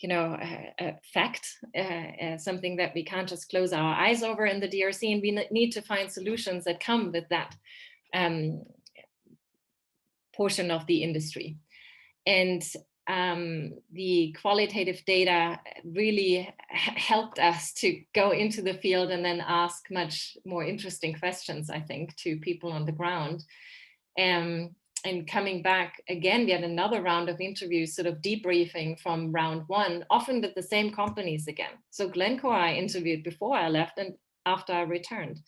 a fact, something that we can't just close our eyes over in the DRC, and we need to find solutions that come with that portion of the industry. And the qualitative data really helped us to go into the field and then ask much more interesting questions, I think, to people on the ground. And coming back again, we had another round of interviews, sort of debriefing from round one, often with the same companies again. So Glencore I interviewed before I left and after I returned.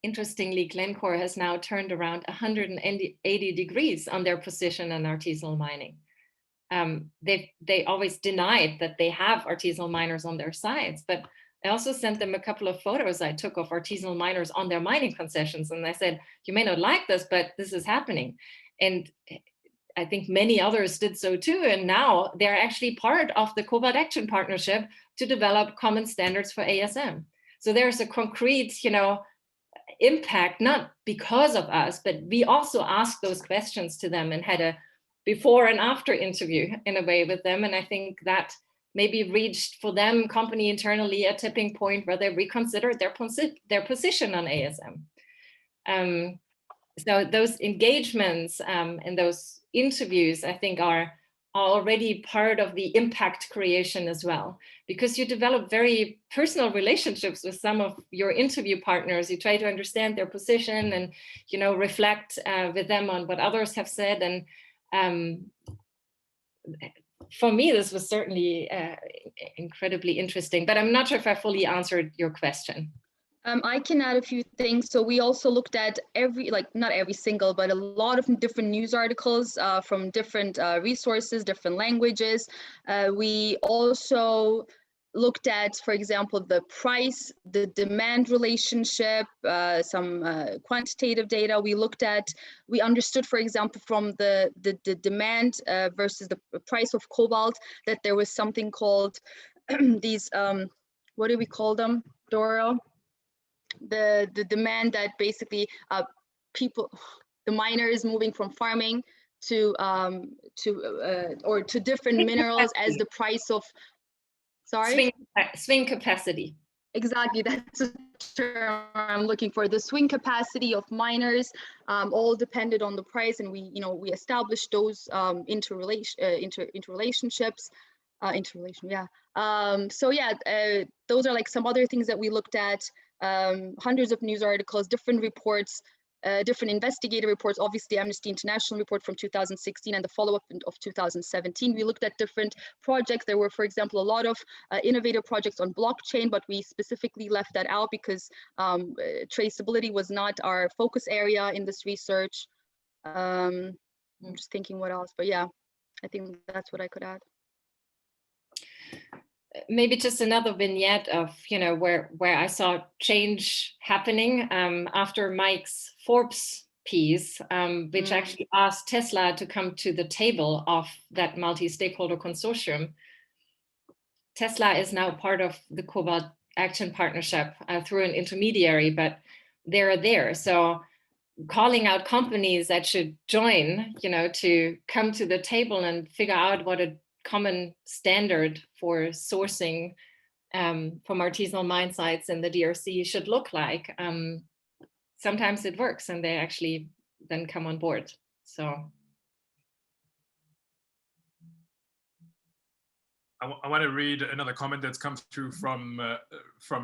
Interestingly, Glencore has now turned around 180 degrees on their position in artisanal mining. They always denied that they have artisanal miners on their sites, but I also sent them a couple of photos I took of artisanal miners on their mining concessions. And I said, you may not like this, but this is happening. And I think many others did so too. And now they're actually part of the Cobalt Action Partnership to develop common standards for ASM. So there's a concrete, impact, not because of us, but we also asked those questions to them and had a before and after interview in a way with them. And I think that maybe reached for them, company internally, a tipping point where they reconsidered their position on ASM. So those engagements and those interviews, I think, are already part of the impact creation as well, because you develop very personal relationships with some of your interview partners. You try to understand their position and, reflect with them on what others have said. And for me, this was certainly incredibly interesting, but I'm not sure if I fully answered your question. I can add a few things. So we also looked at not every single, but a lot of different news articles from different resources, different languages. We also looked at, for example, the price, the demand relationship, some quantitative data. We understood, for example, from the demand versus the price of cobalt, that there was something called these, what do we call them, Dora? The demand that basically the miners moving from farming to different minerals as the price of, sorry? Swing capacity. Exactly, that's the term I'm looking for. The swing capacity of miners all depended on the price, and we established those interrelationships. So yeah, those are like some other things that we looked at. Hundreds of news articles, different reports, different investigative reports, obviously Amnesty International report from 2016 and the follow-up of 2017. We looked at different projects. There were, for example, a lot of innovative projects on blockchain, but we specifically left that out because traceability was not our focus area in this research. I'm just thinking what else, but yeah, I think that's what I could add. Maybe just another vignette of, where I saw change happening after Mike's Forbes piece, which actually asked Tesla to come to the table of that multi-stakeholder consortium. Tesla is now part of the Cobalt Action Partnership through an intermediary, but they're there. So calling out companies that should join, to come to the table and figure out what a common standard for sourcing from artisanal mine sites in the DRC should look like. Sometimes it works and they actually then come on board. So I want to read another comment that's come through from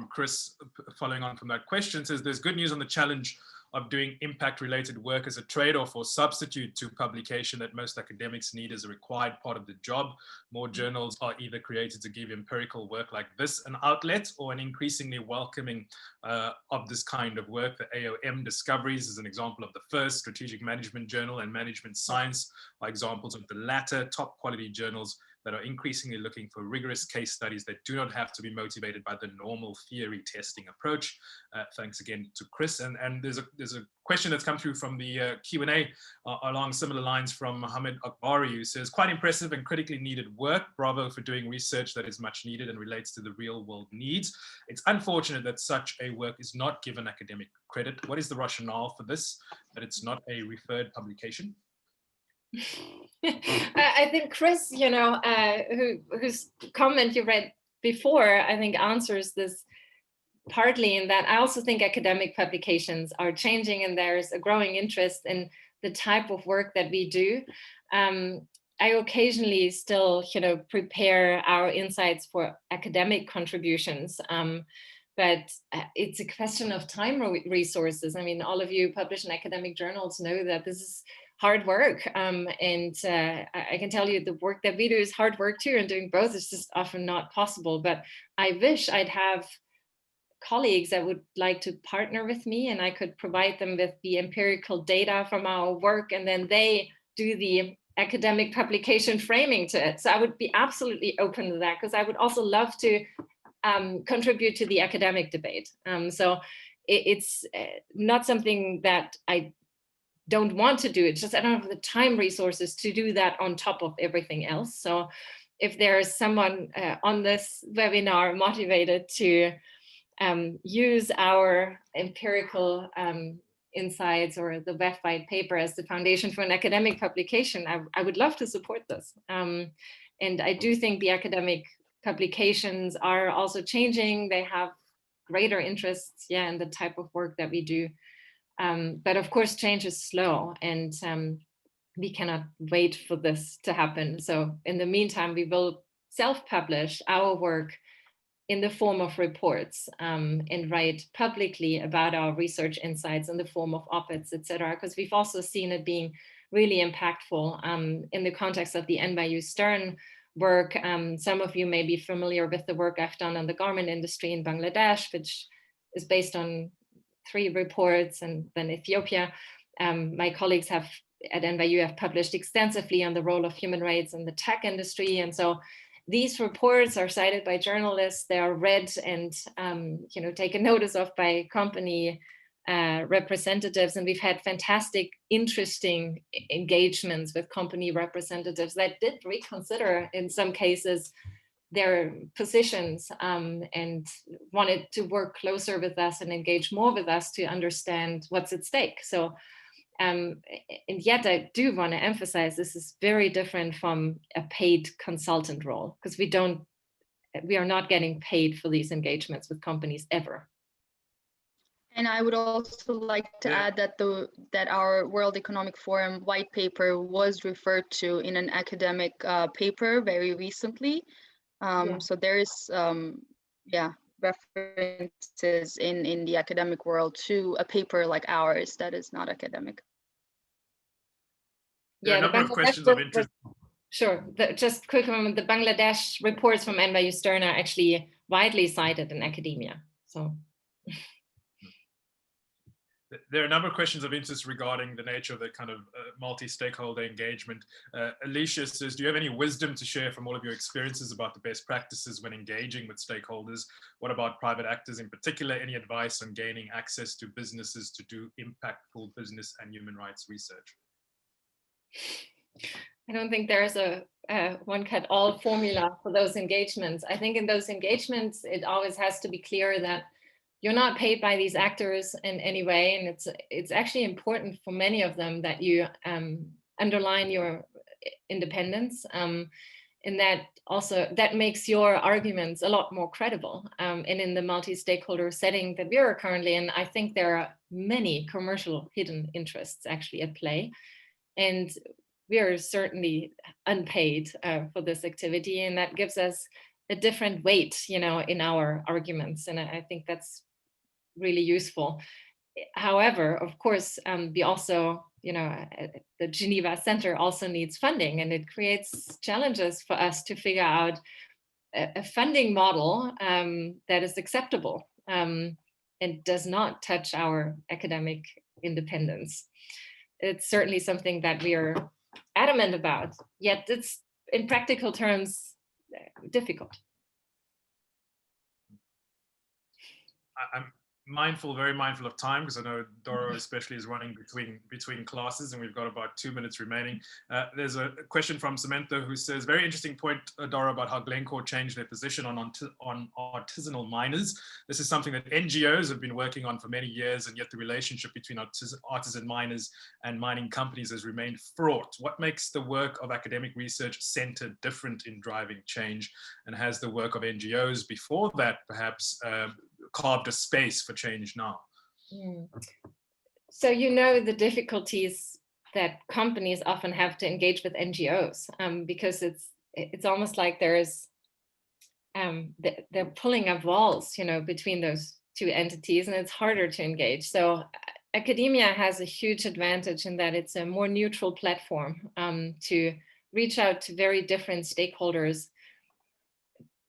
Chris, following on from that question. It says, there's good news on the challenge of doing impact-related work as a trade-off or substitute to publication that most academics need as a required part of the job. More journals are either created to give empirical work like this an outlet, or an increasingly welcoming of this kind of work. The AOM Discoveries is an example of the first. Strategic Management Journal and Management Science are examples of the latter. Top quality journals that are increasingly looking for rigorous case studies that do not have to be motivated by the normal theory testing approach. Thanks again to Chris. And there's a question that's come through from the Q&A along similar lines from Mohammed Akbari, who says, quite impressive and critically needed work. Bravo for doing research that is much needed and relates to the real world needs. It's unfortunate that such a work is not given academic credit. What is the rationale for this, that it's not a referred publication? I think Chris, whose comment you read before, I think answers this partly in that I also think academic publications are changing and there's a growing interest in the type of work that we do. I occasionally still, prepare our insights for academic contributions. But it's a question of time resources. I mean, all of you publish in academic journals know that this is hard work. And I can tell you the work that we do is hard work too, and doing both is just often not possible. But I wish I'd have colleagues that would like to partner with me and I could provide them with the empirical data from our work, and then they do the academic publication framing to it. So I would be absolutely open to that, because I would also love to contribute to the academic debate. So it's not something that I don't want to do. It's just I don't have the time resources to do that on top of everything else. So if there's someone on this webinar motivated to use our empirical insights or the WEF white paper as the foundation for an academic publication, I would love to support this. And I do think the academic publications are also changing. They have greater interests, in the type of work that we do. But of course, change is slow, and we cannot wait for this to happen. So in the meantime, we will self-publish our work in the form of reports and write publicly about our research insights in the form of op-eds, etc., because we've also seen it being really impactful in the context of the NYU Stern work. Some of you may be familiar with the work I've done on the garment industry in Bangladesh, which is based on 3 reports, and then Ethiopia. My colleagues at NYU have published extensively on the role of human rights in the tech industry. And so these reports are cited by journalists, they are read and taken notice of by company representatives, and we've had fantastic, interesting engagements with company representatives that did reconsider, in some cases, their positions and wanted to work closer with us and engage more with us to understand what's at stake. So, and yet I do want to emphasize this is very different from a paid consultant role, because we are not getting paid for these engagements with companies ever. And I would also like to add that our World Economic Forum white paper was referred to in an academic paper very recently. So there is, references in the academic world to a paper like ours that is not academic. There are a number of questions of interest. Sure, just quick moment, the Bangladesh reports from NYU Stern are actually widely cited in academia, so. There are a number of questions of interest regarding the nature of the kind of multi-stakeholder engagement. Alicia says, do you have any wisdom to share from all of your experiences about the best practices when engaging with stakeholders? What about private actors in particular? Any advice on gaining access to businesses to do impactful business and human rights research? I don't think there's a one-cut-all formula for those engagements. I think in those engagements, it always has to be clear that you're not paid by these actors in any way, and it's actually important for many of them that you underline your independence, and that makes your arguments a lot more credible. And in the multi-stakeholder setting that we are currently in, I think there are many commercial hidden interests actually at play, and we are certainly unpaid for this activity, and that gives us a different weight, in our arguments, and I think that's really useful. However, of course, we also, the Geneva Center also needs funding, and it creates challenges for us to figure out a funding model that is acceptable and does not touch our academic independence. It's certainly something that we are adamant about, yet it's in practical terms difficult. I'm very mindful of time, because I know Doro especially is running between classes, and we've got about 2 minutes remaining. There's a question from Samantha who says, very interesting point, Doro, about how Glencore changed their position on artisanal miners. This is something that NGOs have been working on for many years, and yet the relationship between artisan miners and mining companies has remained fraught. What makes the work of academic research center different in driving change? And has the work of NGOs before that perhaps carved a space for change now? So the difficulties that companies often have to engage with NGOs, because it's almost like they're pulling up walls, between those two entities, and it's harder to engage. So academia has a huge advantage in that it's a more neutral platform to reach out to very different stakeholders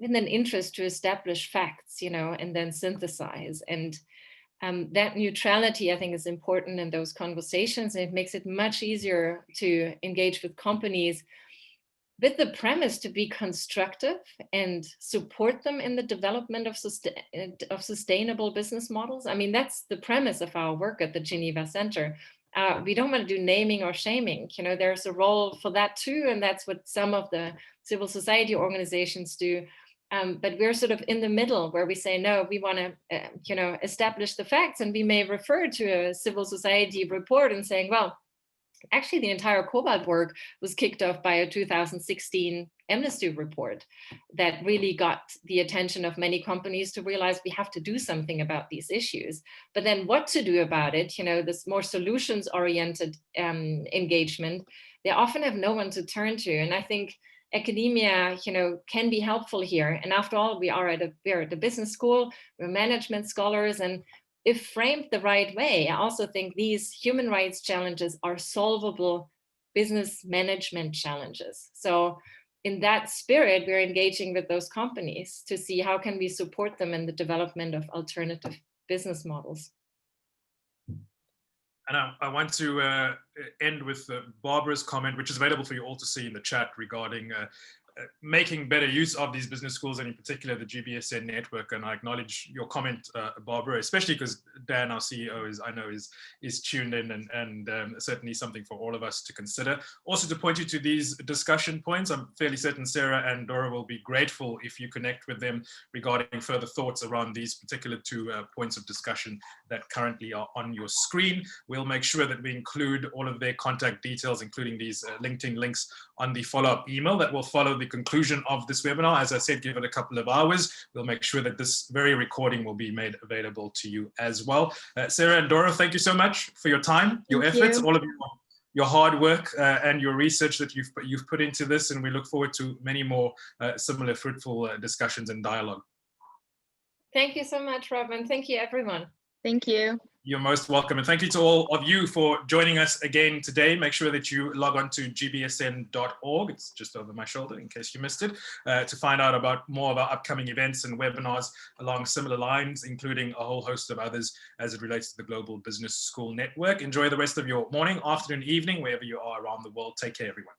with an interest to establish facts, and then synthesize. And that neutrality, I think, is important in those conversations. And it makes it much easier to engage with companies with the premise to be constructive and support them in the development of sustainable business models. I mean, that's the premise of our work at the Geneva Center. We don't want to do naming or shaming. There's a role for that too, and that's what some of the civil society organizations do. But we're sort of in the middle, where we say, no, we want to, establish the facts, and we may refer to a civil society report and saying, well, actually, the entire cobalt work was kicked off by a 2016 Amnesty report that really got the attention of many companies to realize we have to do something about these issues. But then what to do about it, this more solutions-oriented engagement, they often have no one to turn to. And I think academia, can be helpful here. And after all, we're at a business school, we're management scholars, and if framed the right way, I also think these human rights challenges are solvable business management challenges. So in that spirit, we're engaging with those companies to see how can we support them in the development of alternative business models. And I want to end with Barbara's comment, which is available for you all to see in the chat, regarding making better use of these business schools, and in particular the GBSN network. And I acknowledge your comment, Barbara, especially because Dan, our CEO, is tuned in, and certainly something for all of us to consider. Also, to point you to these discussion points, I'm fairly certain Sarah and Dora will be grateful if you connect with them regarding further thoughts around these particular 2 points of discussion that currently are on your screen. We'll make sure that we include all of their contact details, including these LinkedIn links, on the follow-up email that will follow the conclusion of this webinar. As I said, give it a couple of hours. We'll make sure that this very recording will be made available to you as well. Sarah and Dora, thank you so much for your time, your efforts, all of your hard work and your research that you've put into this, and we look forward to many more similar fruitful discussions and dialogue. Thank you so much, Robin. Thank you, everyone. Thank you. You're most welcome. And thank you to all of you for joining us again today. Make sure that you log on to gbsn.org. It's just over my shoulder in case you missed it, to find out about more of our upcoming events and webinars along similar lines, including a whole host of others as it relates to the Global Business School Network. Enjoy the rest of your morning, afternoon, evening, wherever you are around the world. Take care, everyone.